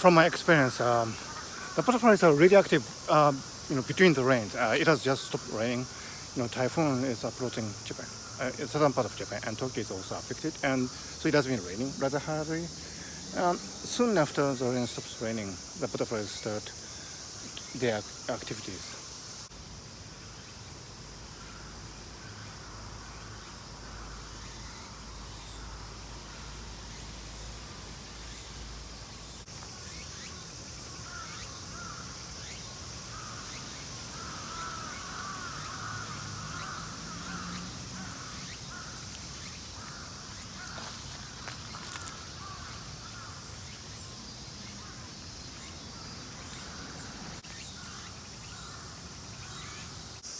from my experience, the butterflies are really active. Between the rains, it has just stopped raining. Typhoon is approaching Japan, southern part of Japan, and Tokyo is also affected, and so it has been raining rather hardly. Soon after the rain stops raining, the butterflies start their activities.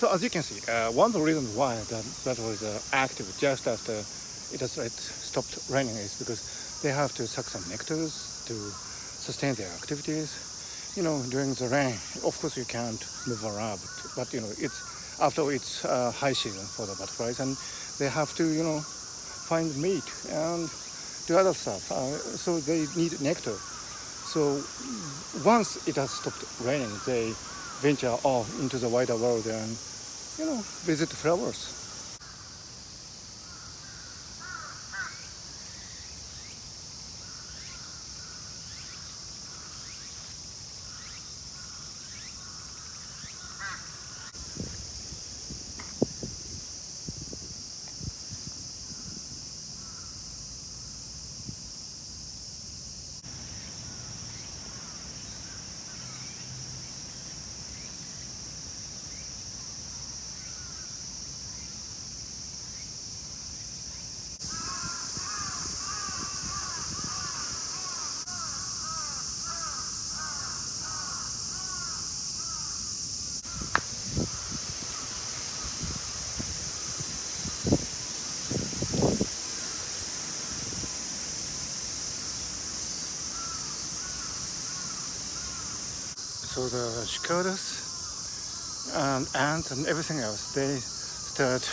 So as you can see, one of the reasons why the butterflies are active just after it stopped raining is because they have to suck some nectars to sustain their activities. During the rain, of course you can't move around, but it's after it's high season for the butterflies, and they have to find meat and do other stuff. So they need nectar. So once it has stopped raining, they venture off into the wider world and visit flowers. So the cicadas and ants and everything else, they start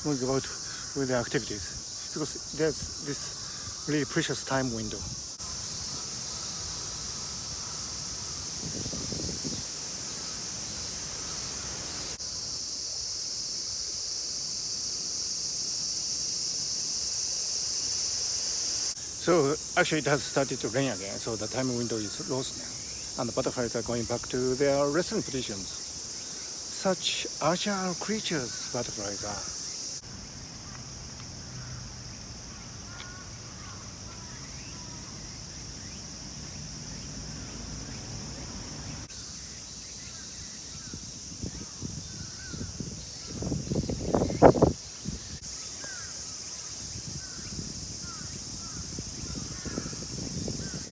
moving about with their activities because there's this really precious time window. So actually it has started to rain again, so the time window is lost now, and the butterflies are going back to their resting positions. Such agile creatures butterflies are.